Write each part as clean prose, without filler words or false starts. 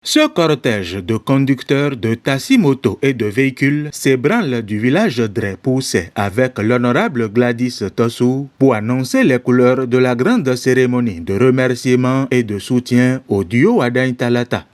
Ce cortège de conducteurs de taxi-moto et de véhicules s'ébranle du village Dre Poussé avec l'honorable Gladys Tossou pour annoncer les couleurs de la grande cérémonie de remerciement et de soutien au duo Wada Intalata.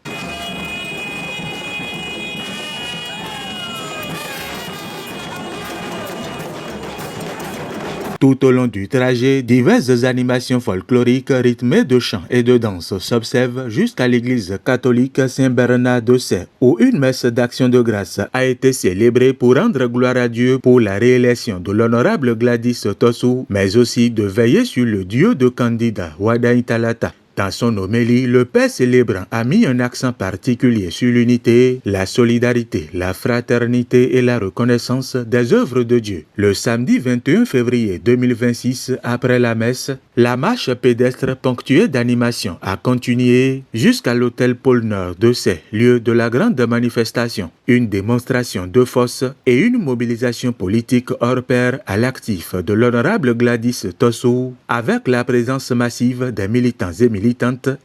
Tout au long du trajet, diverses animations folkloriques rythmées de chants et de danses s'observent jusqu'à l'église catholique Saint-Bernard d'Ossé, où une messe d'action de grâce a été célébrée pour rendre gloire à Dieu pour la réélection de l'honorable Gladys Tossou, mais aussi de veiller sur le duo de candidats Wada Intalata. Dans son homélie, le père célébrant a mis un accent particulier sur l'unité, la solidarité, la fraternité et la reconnaissance des œuvres de Dieu. Le samedi 21 février 2026, après la messe, la marche pédestre ponctuée d'animations a continué jusqu'à l'hôtel Pôle Nord d'Ossé, lieu de la grande manifestation. Une démonstration de force et une mobilisation politique hors pair à l'actif de l'honorable Gladys Tossou, avec la présence massive des militants et militantes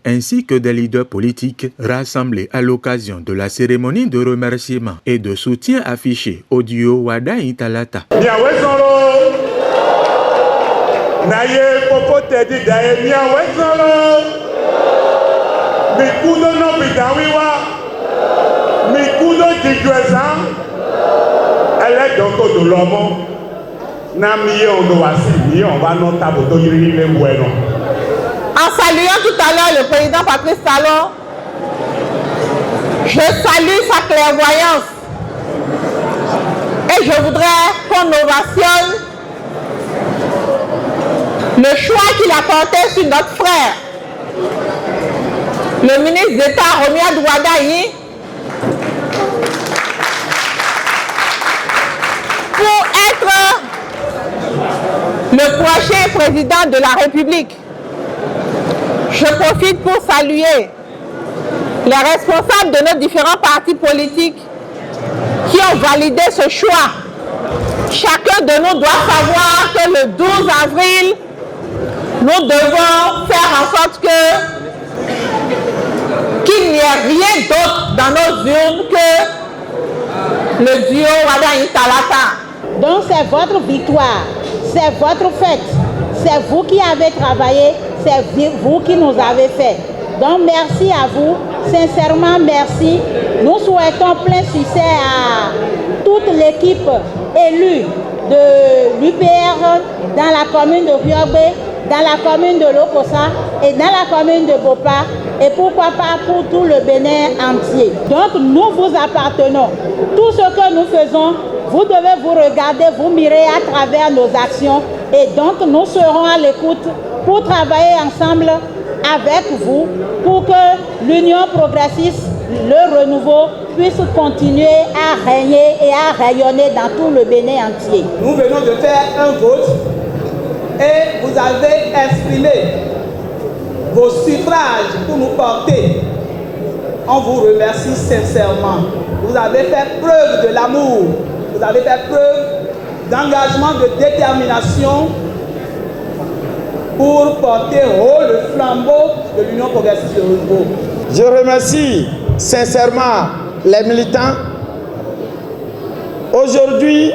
ainsi que des leaders politiques rassemblés à l'occasion de la cérémonie de remerciement et de soutien affiché au duo Wada Intalata. En saluant tout à l'heure le président Patrice Talon, je salue sa clairvoyance et je voudrais qu'on ovationne le choix qu'il a porté sur notre frère, le ministre d'État Romuald Wada, pour être le prochain président de la République. Je profite pour saluer les responsables de nos différents partis politiques qui ont validé ce choix. Chacun de nous doit savoir que le 12 avril, nous devons faire en sorte qu'il n'y ait rien d'autre dans nos urnes que le duo Wada Intalata. Donc c'est votre victoire, c'est votre fête, c'est vous qui avez travaillé, c'est vous qui nous avez fait. Donc merci à vous, sincèrement merci. Nous souhaitons plein succès à toute l'équipe élue de l'UPR dans la commune de Riobé, dans la commune de Lokossa et dans la commune de Bopa et pourquoi pas pour tout le Bénin entier. Donc nous vous appartenons. Tout ce que nous faisons, vous devez vous regarder, vous mirer à travers nos actions et donc nous serons à l'écoute pour travailler ensemble avec vous pour que l'Union progressiste, le renouveau, puisse continuer à régner et à rayonner dans tout le Bénin entier. Nous venons de faire un vote et vous avez exprimé vos suffrages pour nous porter. On vous remercie sincèrement. Vous avez fait preuve de l'amour, vous avez fait preuve d'engagement, de détermination pour porter haut le flambeau de l'Union progressiste de renouveau. Je remercie sincèrement les militants. Aujourd'hui,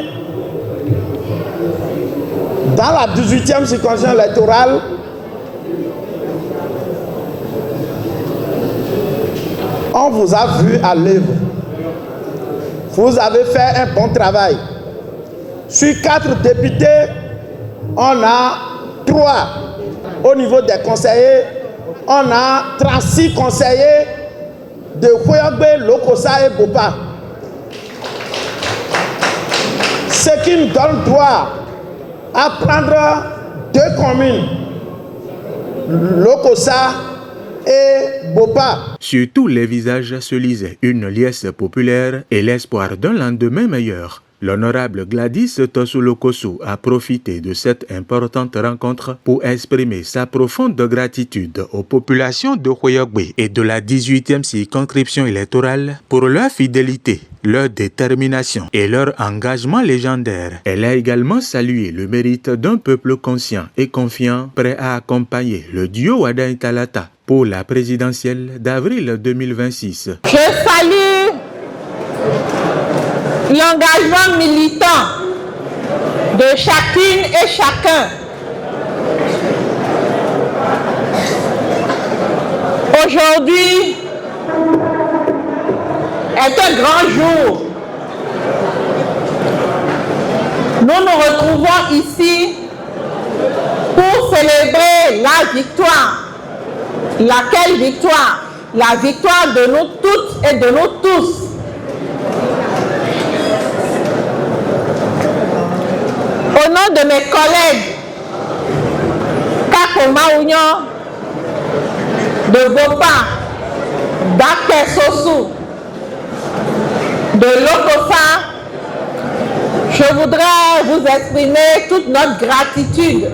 dans la 18e circonscription électorale, on vous a vu à l'œuvre. Vous avez fait un bon travail. Sur 4 députés, on a 3 au niveau des conseillers. On a 36 conseillers de Riobé, Lokossa et Bopa. Ce qui nous donne droit à prendre 2 communes, Lokossa et Bopa. Sur tous les visages se lisait une liesse populaire et l'espoir d'un lendemain meilleur. L'honorable Gladys Tossou Lokossou a profité de cette importante rencontre pour exprimer sa profonde gratitude aux populations de Riobé et de la 18e circonscription électorale pour leur fidélité, leur détermination et leur engagement légendaire. Elle a également salué le mérite d'un peuple conscient et confiant, prêt à accompagner le duo Wada Talata pour la présidentielle d'avril 2026. Je salue l'engagement militant de chacune et chacun. Aujourd'hui est un grand jour. Nous nous retrouvons ici pour célébrer la victoire. Laquelle victoire? La victoire de nous toutes et de nous tous. Au nom de mes collègues, Kakoma Ounion, de Vopa, d'Ake Sossou, de Lokofa, je voudrais vous exprimer toute notre gratitude.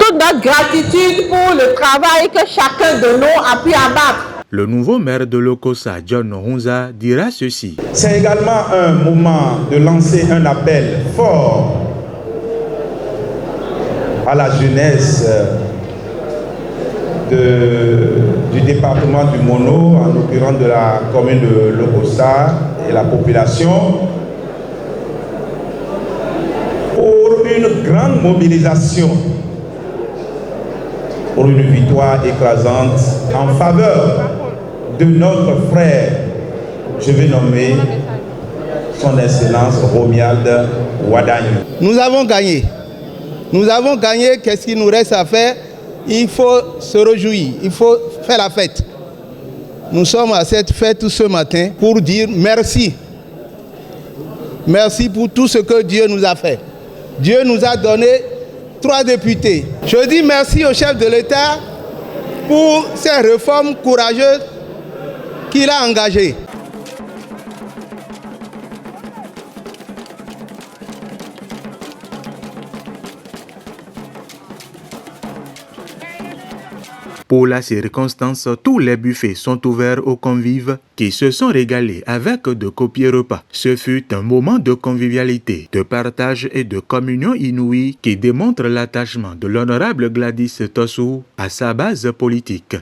Toute notre gratitude pour le travail que chacun de nous a pu abattre. Le nouveau maire de Lokossa, John Hunza, dira ceci. C'est également un moment de lancer un appel fort à la jeunesse du département du Mono, en l'occurrence de la commune de Lokossa et la population, pour une grande mobilisation, pour une victoire écrasante en faveur de notre frère, je vais nommer son Excellence Romuald Wadani. Nous avons gagné. Nous avons gagné. Qu'est-ce qu'il nous reste à faire? Il faut se réjouir. Il faut faire la fête. Nous sommes à cette fête ce matin pour dire merci. Merci pour tout ce que Dieu nous a fait. Dieu nous a donné 3 députés. Je dis merci au chef de l'État pour ces réformes courageuses qu'il a engagées. Pour la circonstance, tous les buffets sont ouverts aux convives qui se sont régalés avec de copieux repas. Ce fut un moment de convivialité, de partage et de communion inouïe qui démontre l'attachement de l'honorable Gladys Tossou à sa base politique.